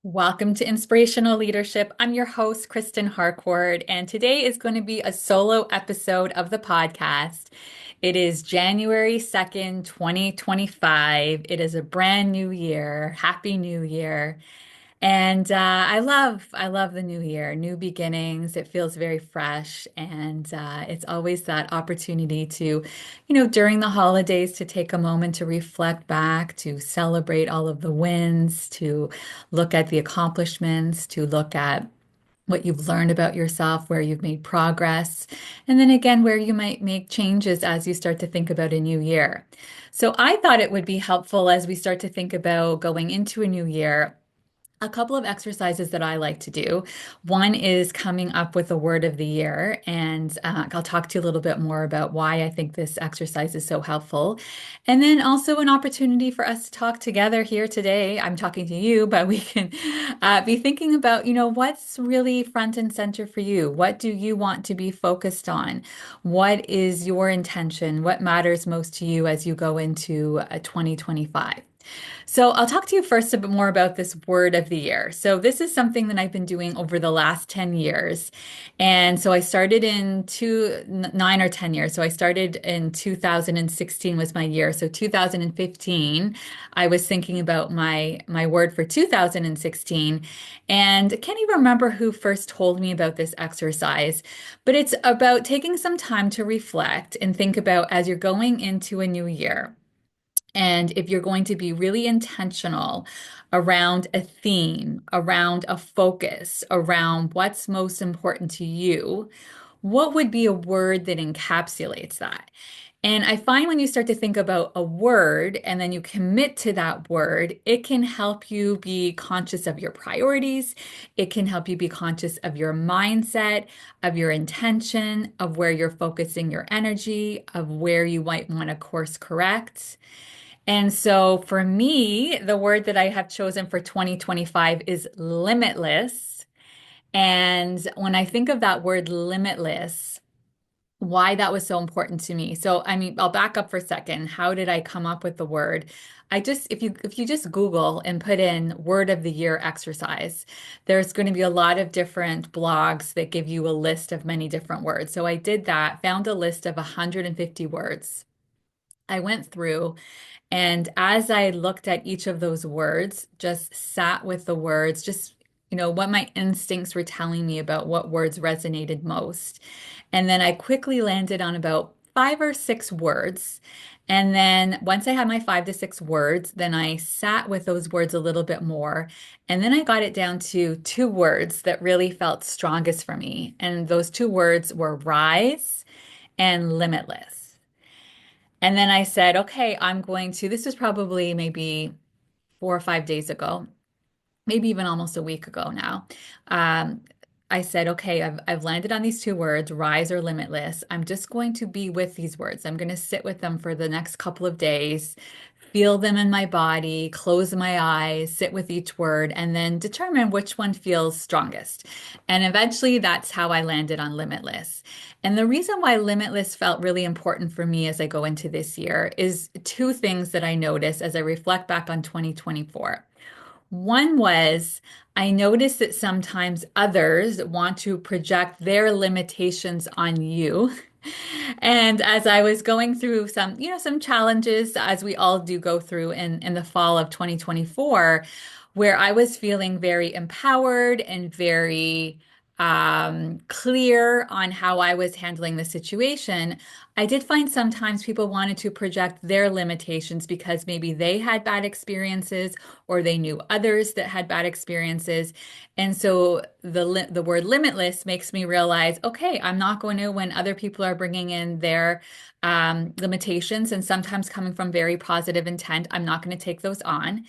Welcome to Inspirational Leadership. I'm your host, Kristen Harcourt, and today is going to be a solo episode of the podcast. It is January 2nd, 2025. It is a brand new year. Happy New Year. And I love the new year, new beginnings. It feels very fresh, and it's always that opportunity to, during the holidays, to take a moment to reflect back, to celebrate all of the wins, to look at the accomplishments, to look at what you've learned about yourself, where you've made progress, and then again, where you might make changes as you start to think about a new year. So I thought it would be helpful as we start to think about going into a new year, a couple of exercises that I like to do. One is coming up with a word of the year, and I'll talk to you a little bit more about why I think this exercise is so helpful. And then also an opportunity for us to talk together here today. I'm talking to you, but we can be thinking about, what's really front and center for you? What do you want to be focused on? What is your intention? What matters most to you as you go into 2025? So I'll talk to you first a bit more about this word of the year. So this is something that I've been doing over the last 10 years. And so I started in 9 or 10 years. So I started in 2016 was my year. So 2015, I was thinking about my word for 2016. And I can't even remember who first told me about this exercise, but it's about taking some time to reflect and think about as you're going into a new year. And if you're going to be really intentional around a theme, around a focus, around what's most important to you, what would be a word that encapsulates that? And I find when you start to think about a word and then you commit to that word, it can help you be conscious of your priorities. It can help you be conscious of your mindset, of your intention, of where you're focusing your energy, of where you might want to course correct. And so for me, the word that I have chosen for 2025 is limitless. And when I think of that word limitless, why that was so important to me. So, I mean, I'll back up for a second. How did I come up with the word? I just, if you just Google and put in word of the year exercise, there's going to be a lot of different blogs that give you a list of many different words. So I did that, found a list of 150 words. I went through, and as I looked at each of those words, just sat with the words, just, what my instincts were telling me about what words resonated most. And then I quickly landed on about 5 or 6 words. And then once I had my 5 to 6 words, then I sat with those words a little bit more. And then I got it down to 2 words that really felt strongest for me. And those 2 words were rise and limitless. And then I said, okay, this was probably maybe 4 or 5 days ago, maybe even almost a week ago now. Um, I said, okay, I've landed on these 2 words, rise or limitless. I'm just going to be with these words. I'm going to sit with them for the next couple of days, feel them in my body, close my eyes, sit with each word, and then determine which one feels strongest. And eventually, that's how I landed on limitless. And the reason why limitless felt really important for me as I go into this year is 2 things that I noticed as I reflect back on 2024. One was I noticed that sometimes others want to project their limitations on you. And as I was going through some challenges, as we all do go through in the fall of 2024, where I was feeling very empowered and very clear on how I was handling the situation, I did find sometimes people wanted to project their limitations because maybe they had bad experiences or they knew others that had bad experiences. And so the word limitless makes me realize, okay, I'm not going to, when other people are bringing in their limitations and sometimes coming from very positive intent, I'm not going to take those on.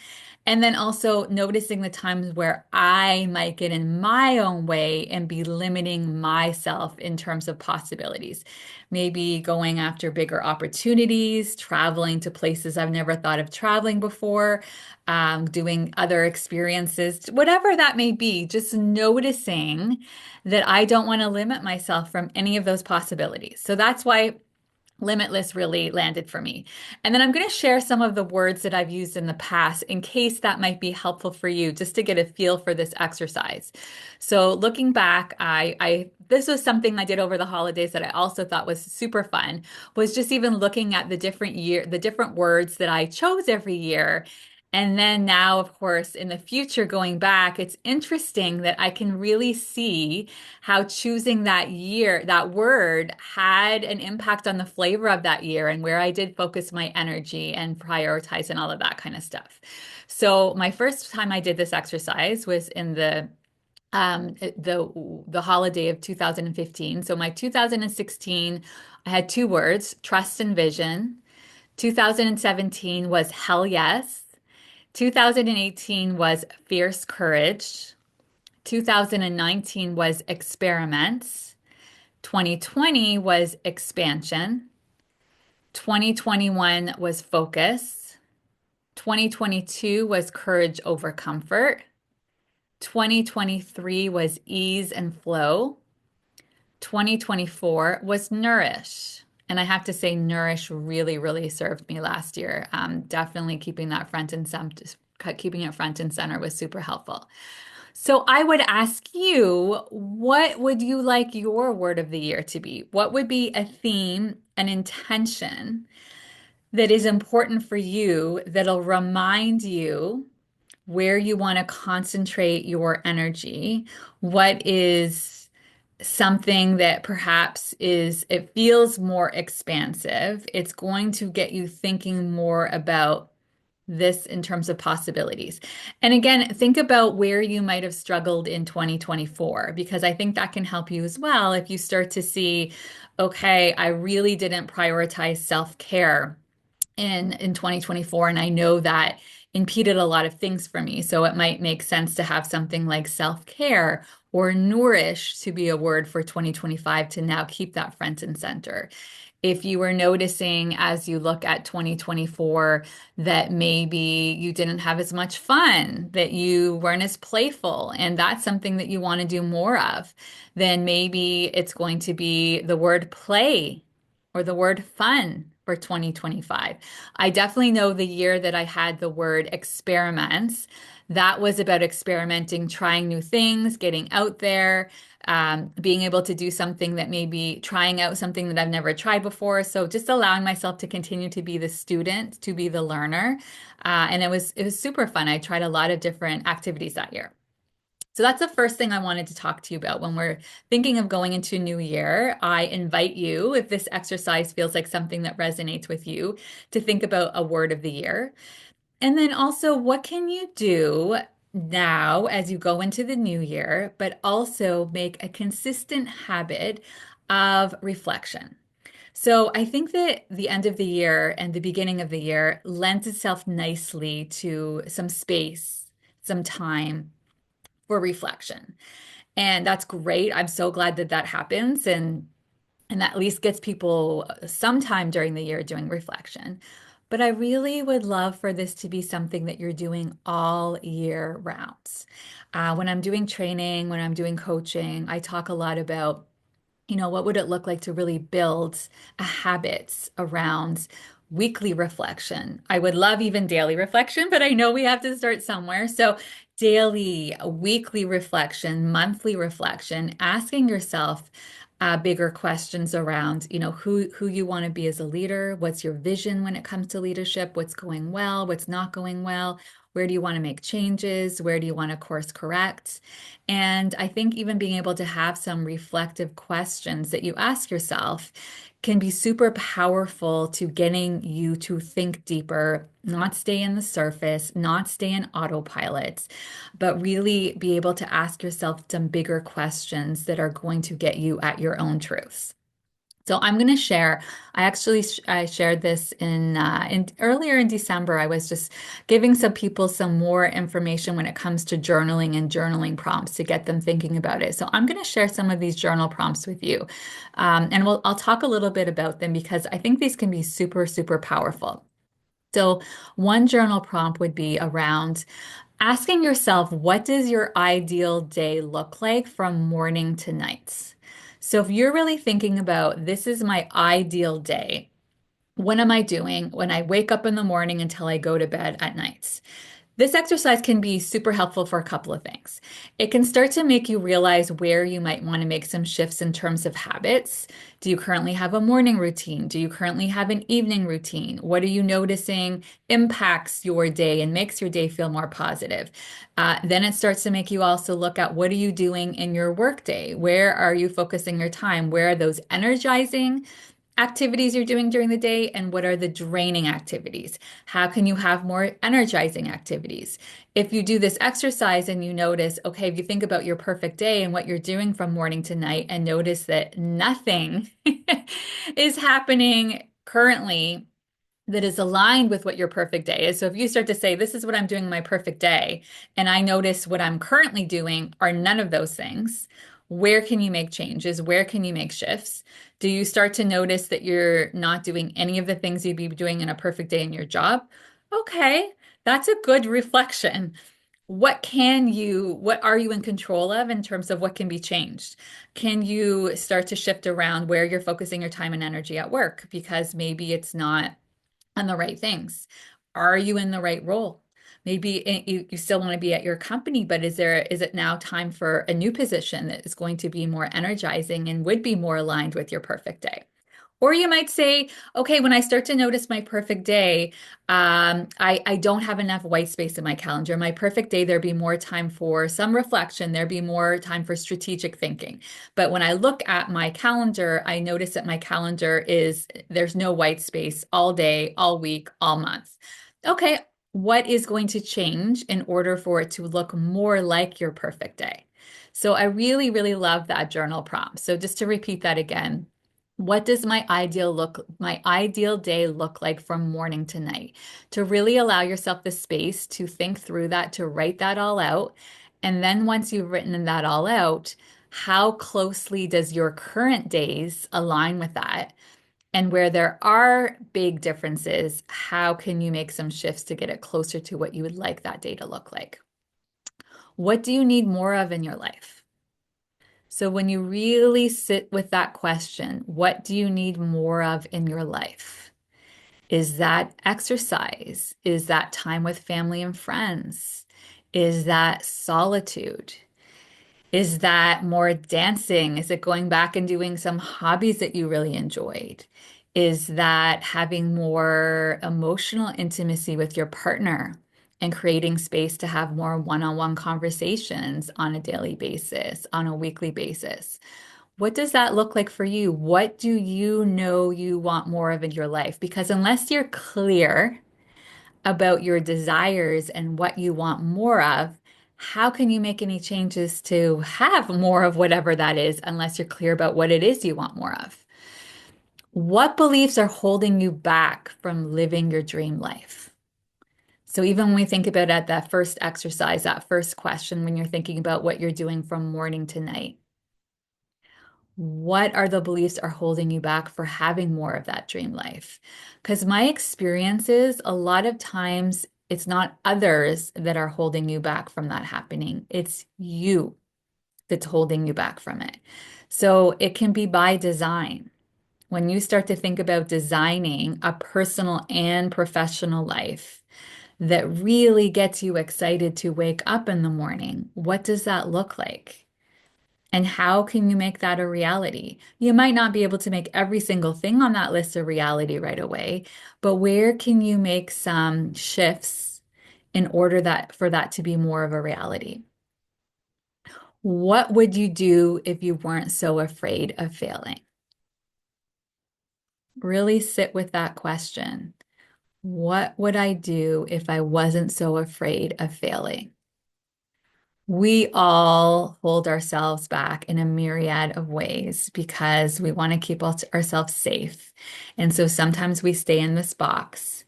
And then also noticing the times where I might get in my own way and be limiting myself in terms of possibilities. Maybe going after bigger opportunities, traveling to places I've never thought of traveling before, doing other experiences, whatever that may be, just noticing that I don't want to limit myself from any of those possibilities. So that's why Limitless really landed for me. And then I'm going to share some of the words that I've used in the past in case that might be helpful for you, just to get a feel for this exercise. So looking back, I this was something I did over the holidays that I also thought was super fun, was just even looking at the different words that I chose every year. And then now, of course, in the future, going back, it's interesting that I can really see how choosing that year, that word had an impact on the flavor of that year and where I did focus my energy and prioritize and all of that kind of stuff. So my first time I did this exercise was in the holiday of 2015. So my 2016, I had two words, trust and vision. 2017 was hell yes. 2018 was fierce courage. 2019 was experiments. 2020 was expansion. 2021 was focus. 2022 was courage over comfort. 2023 was ease and flow. 2024 was nourish. And I have to say, nourish really, really served me last year. Definitely keeping that front and center, keeping it front and center was super helpful. So I would ask you, what would you like your word of the year to be? What would be a theme, an intention that is important for you that'll remind you where you want to concentrate your energy? What is something that perhaps it feels more expansive? It's going to get you thinking more about this in terms of possibilities. And again, think about where you might have struggled in 2024, because I think that can help you as well if you start to see, okay, I really didn't prioritize self-care in 2024, and I know that impeded a lot of things for me. So it might make sense to have something like self-care or nourish to be a word for 2025 to now keep that front and center. If you were noticing as you look at 2024 that maybe you didn't have as much fun, that you weren't as playful, and that's something that you want to do more of, then maybe it's going to be the word play or the word fun for 2025. I definitely know the year that I had the word experiments, that was about experimenting, trying new things, getting out there, being able to do something that maybe trying out something that I've never tried before. So just allowing myself to continue to be the student, to be the learner. And it was super fun. I tried a lot of different activities that year. So that's the first thing I wanted to talk to you about when we're thinking of going into a new year. I invite you, if this exercise feels like something that resonates with you, to think about a word of the year. And then also, what can you do now as you go into the new year, but also make a consistent habit of reflection? So I think that the end of the year and the beginning of the year lends itself nicely to some space, some time for reflection. And that's great. I'm so glad that that happens and that at least gets people sometime during the year doing reflection. But I really would love for this to be something that you're doing all year round. When I'm doing training, when I'm doing coaching, I talk a lot about, what would it look like to really build a habit around weekly reflection? I would love even daily reflection, but I know we have to start somewhere. So daily, weekly reflection, monthly reflection, asking yourself bigger questions around, who you want to be as a leader, what's your vision when it comes to leadership, what's going well, what's not going well, where do you want to make changes, where do you want to course correct? And I think even being able to have some reflective questions that you ask yourself can be super powerful to getting you to think deeper, not stay in the surface, not stay in autopilot, but really be able to ask yourself some bigger questions that are going to get you at your own truths. So I'm going to share. I shared this in earlier in December. I was just giving some people some more information when it comes to journaling and journaling prompts to get them thinking about it. So I'm going to share some of these journal prompts with you, and I'll talk a little bit about them because I think these can be super, super powerful. So one journal prompt would be around asking yourself, what does your ideal day look like from morning to night? So if you're really thinking about this is my ideal day, What am I doing when I wake up in the morning until I go to bed at night? This exercise can be super helpful for a couple of things. It can start to make you realize where you might want to make some shifts in terms of habits. Do you currently have a morning routine? Do you currently have an evening routine? What are you noticing impacts your day and makes your day feel more positive? Then it starts to make you also look at what are you doing in your workday? Where are you focusing your time? Where are those energizing activities you're doing during the day and what are the draining activities? How can you have more energizing activities? If you do this exercise and you notice, okay, if you think about your perfect day and what you're doing from morning to night and notice that nothing is happening currently that is aligned with what your perfect day is. So if you start to say, this is what I'm doing in my perfect day, and I notice what I'm currently doing are none of those things, where can you make changes? Where can you make shifts? Do you start to notice that you're not doing any of the things you'd be doing in a perfect day in your job? Okay, that's a good reflection. What are you in control of in terms of what can be changed? Can you start to shift around where you're focusing your time and energy at work? Because maybe it's not on the right things. Are you in the right role? Maybe you still want to be at your company, but is it now time for a new position that is going to be more energizing and would be more aligned with your perfect day? Or you might say, okay, when I start to notice my perfect day, I don't have enough white space in my calendar. My perfect day, there'd be more time for some reflection. There'd be more time for strategic thinking. But when I look at my calendar, I notice that my calendar there's no white space all day, all week, all month. Okay, what is going to change in order for it to look more like your perfect day? So I really, really love that journal prompt. So just to repeat that again, what does my ideal day look like from morning to night? To really allow yourself the space to think through that, to write that all out. And then once you've written that all out, how closely does your current days align with that? And where there are big differences, how can you make some shifts to get it closer to what you would like that day to look like? What do you need more of in your life? So when you really sit with that question, what do you need more of in your life? Is that exercise? Is that time with family and friends? Is that solitude? Is that more dancing? Is it going back and doing some hobbies that you really enjoyed? Is that having more emotional intimacy with your partner and creating space to have more one-on-one conversations on a daily basis, on a weekly basis? What does that look like for you? What do you know you want more of in your life? Because unless you're clear about your desires and what you want more of, how can you make any changes to have more of whatever that is unless you're clear about what it is you want more of? What beliefs are holding you back from living your dream life? So even when we think about at that first exercise, that first question, when you're thinking about what you're doing from morning to night, what are the beliefs are holding you back for having more of that dream life? Because my experience is a lot of times it's not others that are holding you back from that happening. It's you that's holding you back from it. So it can be by design. When you start to think about designing a personal and professional life that really gets you excited to wake up in the morning, what does that look like? And how can you make that a reality? You might not be able to make every single thing on that list a reality right away, but where can you make some shifts in order that for that to be more of a reality? What would you do if you weren't so afraid of failing? Really sit with that question. What would I do if I wasn't so afraid of failing? We all hold ourselves back in a myriad of ways because we want to keep ourselves safe. And so sometimes we stay in this box.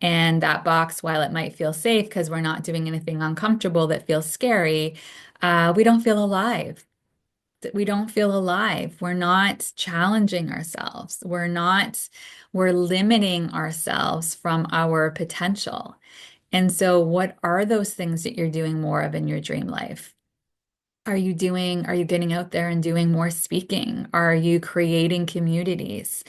And that box, while it might feel safe because we're not doing anything uncomfortable that feels scary, we don't feel alive. We don't feel alive. We're not challenging ourselves. We're limiting ourselves from our potential. And so, what are those things that you're doing more of in your dream life? Are you getting out there and doing more speaking? Are you creating communities?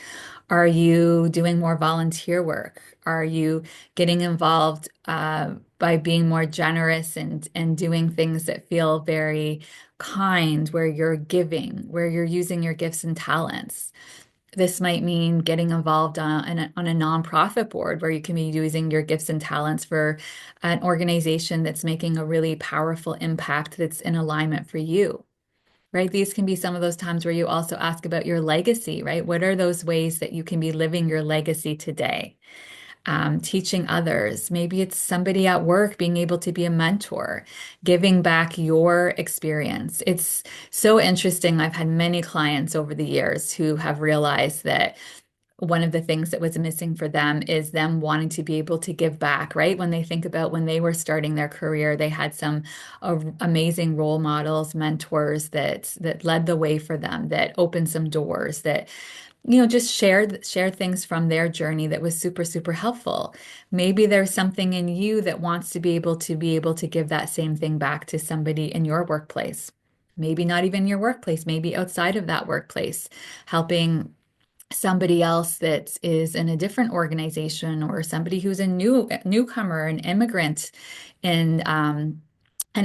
Are you doing more volunteer work? Are you getting involved by being more generous and doing things that feel very kind, where you're giving, where you're using your gifts and talents? This might mean getting involved on a nonprofit board where you can be using your gifts and talents for an organization that's making a really powerful impact that's in alignment for you, right? These can be some of those times where you also ask about your legacy, right? What are those ways that you can be living your legacy today? Teaching others. Maybe it's somebody at work being able to be a mentor, giving back your experience. It's so interesting. I've had many clients over the years who have realized that one of the things that was missing for them is them wanting to be able to give back, right? When they think about when they were starting their career, they had some amazing role models, mentors that led the way for them, that opened some doors, that just share things from their journey that was super, super helpful. Maybe there's something in you that wants to be able to give that same thing back to somebody in your workplace. Maybe not even your workplace, maybe outside of that workplace, helping somebody else that is in a different organization or somebody who's a newcomer, in an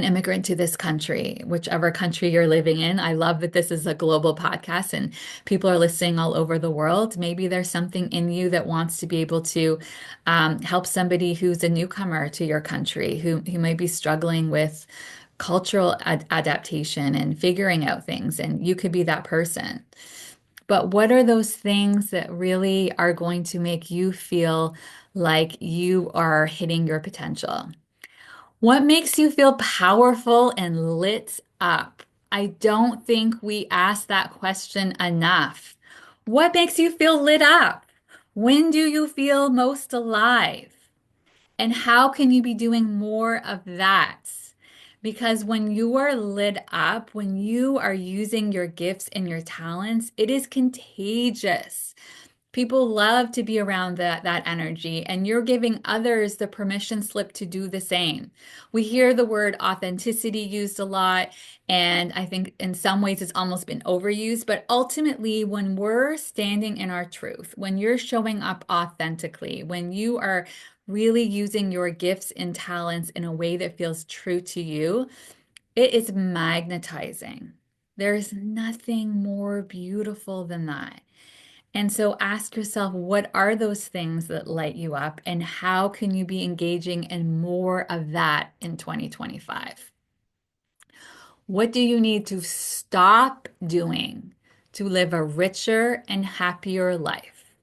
immigrant to this country, whichever country you're living in. I love that this is a global podcast and people are listening all over the world. Maybe there's something in you that wants to be able to help somebody who's a newcomer to your country, who might be struggling with cultural adaptation and figuring out things, and you could be that person. But what are those things that really are going to make you feel like you are hitting your potential? What makes you feel powerful and lit up? I don't think we ask that question enough. What makes you feel lit up? When do you feel most alive? And how can you be doing more of that? Because when you are lit up, when you are using your gifts and your talents, it is contagious. People love to be around that energy, and you're giving others the permission slip to do the same. We hear the word authenticity used a lot, and I think in some ways it's almost been overused. But ultimately, when we're standing in our truth, when you're showing up authentically, when you are really using your gifts and talents in a way that feels true to you, it is magnetizing. There's nothing more beautiful than that. And so ask yourself, what are those things that light you up, and how can you be engaging in more of that in 2025? What do you need to stop doing to live a richer and happier life?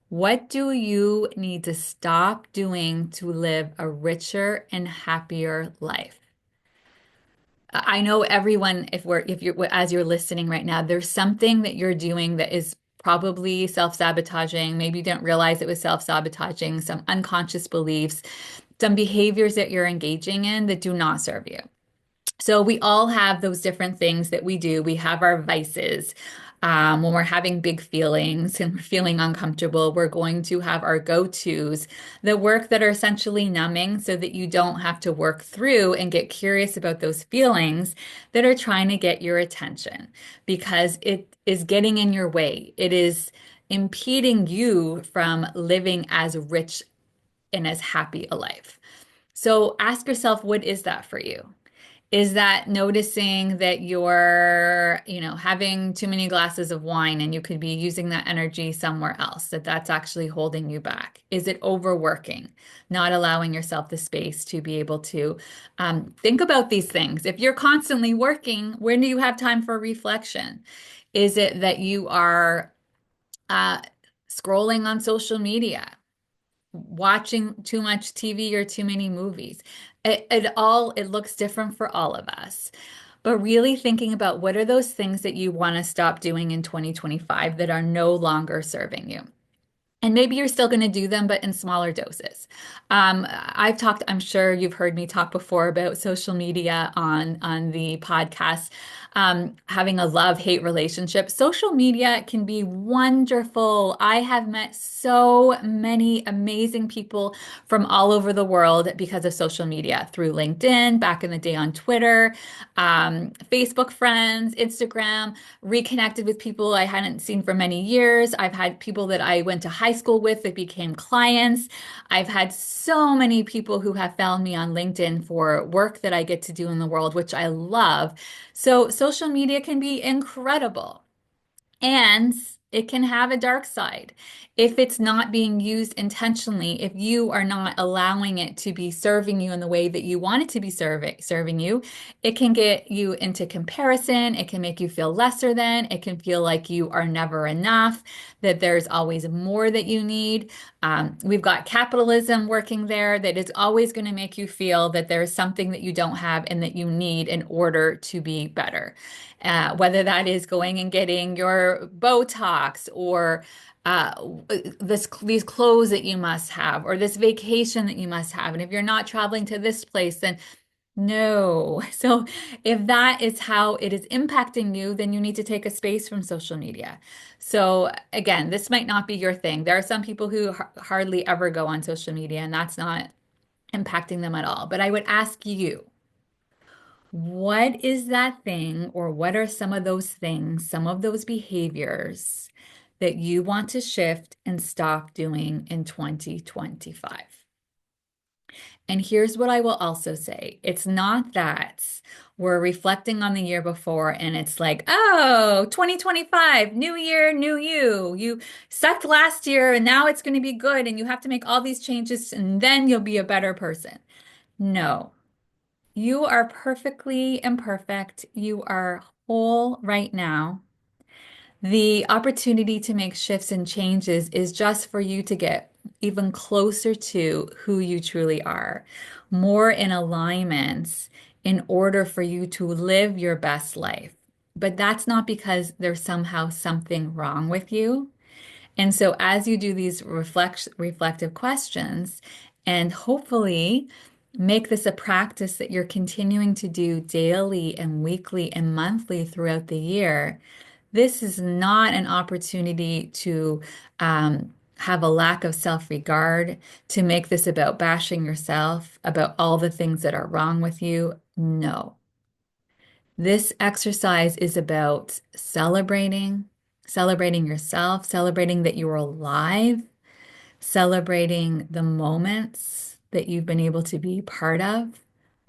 What do you need to stop doing to live a richer and happier life? I know everyone, if you're as you're listening right now, there's something that you're doing that is probably self-sabotaging. Maybe you didn't realize it was self-sabotaging, some unconscious beliefs, some behaviors that you're engaging in that do not serve you. So we all have those different things that we do. We have our vices. When we're having big feelings and we're feeling uncomfortable, we're going to have our go-tos, the work that are essentially numbing so that you don't have to work through and get curious about those feelings that are trying to get your attention because it is getting in your way. It is impeding you from living as rich and as happy a life. So ask yourself, what is that for you? Is that noticing that you're, having too many glasses of wine and you could be using that energy somewhere else, that's actually holding you back? Is it overworking, not allowing yourself the space to be able to think about these things? If you're constantly working, when do you have time for reflection? Is it that you are uh, scrolling on social media, watching too much TV or too many movies? It looks different for all of us. But really thinking about what are those things that you want to stop doing in 2025 that are no longer serving you. And maybe you're still going to do them, but in smaller doses. I'm sure you've heard me talk before about social media on the podcast, having a love-hate relationship. Social media can be wonderful. I have met so many amazing people from all over the world because of social media through LinkedIn, back in the day on Twitter, Facebook friends, Instagram, reconnected with people I hadn't seen for many years. I've had people that I went to high school with that became clients. I've had so many people who have found me on LinkedIn for work that I get to do in the world, which I love. So social media can be incredible. And it can have a dark side if it's not being used intentionally, if you are not allowing it to be serving you in the way that you want it to be serving you. It can get you into comparison. It can make you feel lesser than. It can feel like you are never enough, that there's always more that you need. We've got capitalism working there that is always going to make you feel that there's something that you don't have and that you need in order to be better. Whether that is going and getting your Botox or these clothes that you must have, or this vacation that you must have. And if you're not traveling to this place, then no. So if that is how it is impacting you, then you need to take a space from social media. So again, this might not be your thing. There are some people who hardly ever go on social media, and that's not impacting them at all. But I would ask you, what is that thing, or what are some of those things, some of those behaviors that you want to shift and stop doing in 2025? And here's what I will also say. It's not that we're reflecting on the year before and it's like, oh, 2025, new year, new you. You sucked last year and now it's going to be good and you have to make all these changes and then you'll be a better person. No. You are perfectly imperfect. You are whole right now. The opportunity to make shifts and changes is just for you to get even closer to who you truly are, more in alignment in order for you to live your best life. But that's not because there's somehow something wrong with you. And so as you do these reflective questions and hopefully make this a practice that you're continuing to do daily and weekly and monthly throughout the year, this is not an opportunity to have a lack of self-regard, to make this about bashing yourself, about all the things that are wrong with you. No. This exercise is about celebrating yourself, celebrating that you're alive, celebrating the moments that you've been able to be part of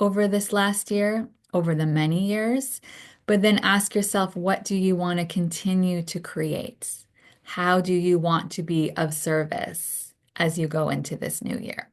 over this last year, over the many years. But then ask yourself, what do you want to continue to create? How do you want to be of service as you go into this new year?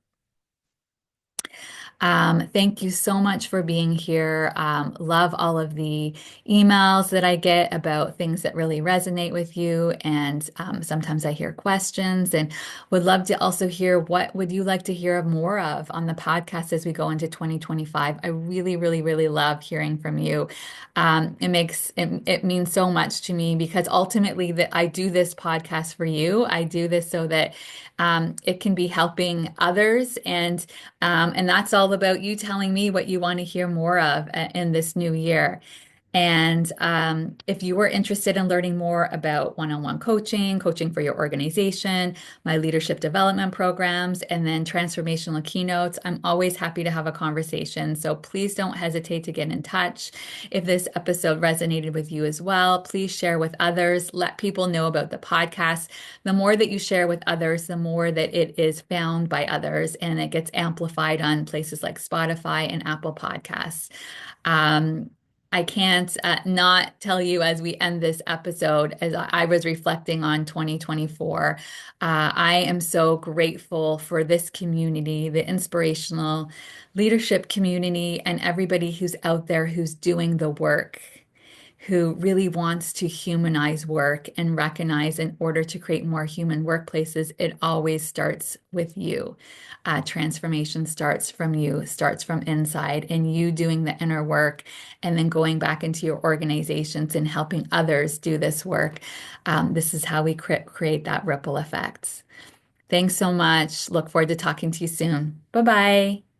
Thank you so much for being here. Love all of the emails that I get about things that really resonate with you. And sometimes I hear questions and would love to also hear what would you like to hear more of on the podcast as we go into 2025. I really, really, really love hearing from you. It means so much to me because ultimately that I do this podcast for you. I do this so that it can be helping others, and that's all about you telling me what you want to hear more of in this new year. And if you were interested in learning more about one-on-one coaching, coaching for your organization, my leadership development programs, and then transformational keynotes, I'm always happy to have a conversation. So please don't hesitate to get in touch. If this episode resonated with you as well, please share with others. Let people know about the podcast. The more that you share with others, the more that it is found by others and it gets amplified on places like Spotify and Apple Podcasts. I can't not tell you as we end this episode, as I was reflecting on 2024, I am so grateful for this community, the inspirational leadership community, and everybody who's out there who's doing the work, who really wants to humanize work and recognize in order to create more human workplaces, it always starts with you. Transformation starts from you, starts from inside, and you doing the inner work and then going back into your organizations and helping others do this work. This is how we create that ripple effects. Thanks so much. Look forward to talking to you soon. Bye bye.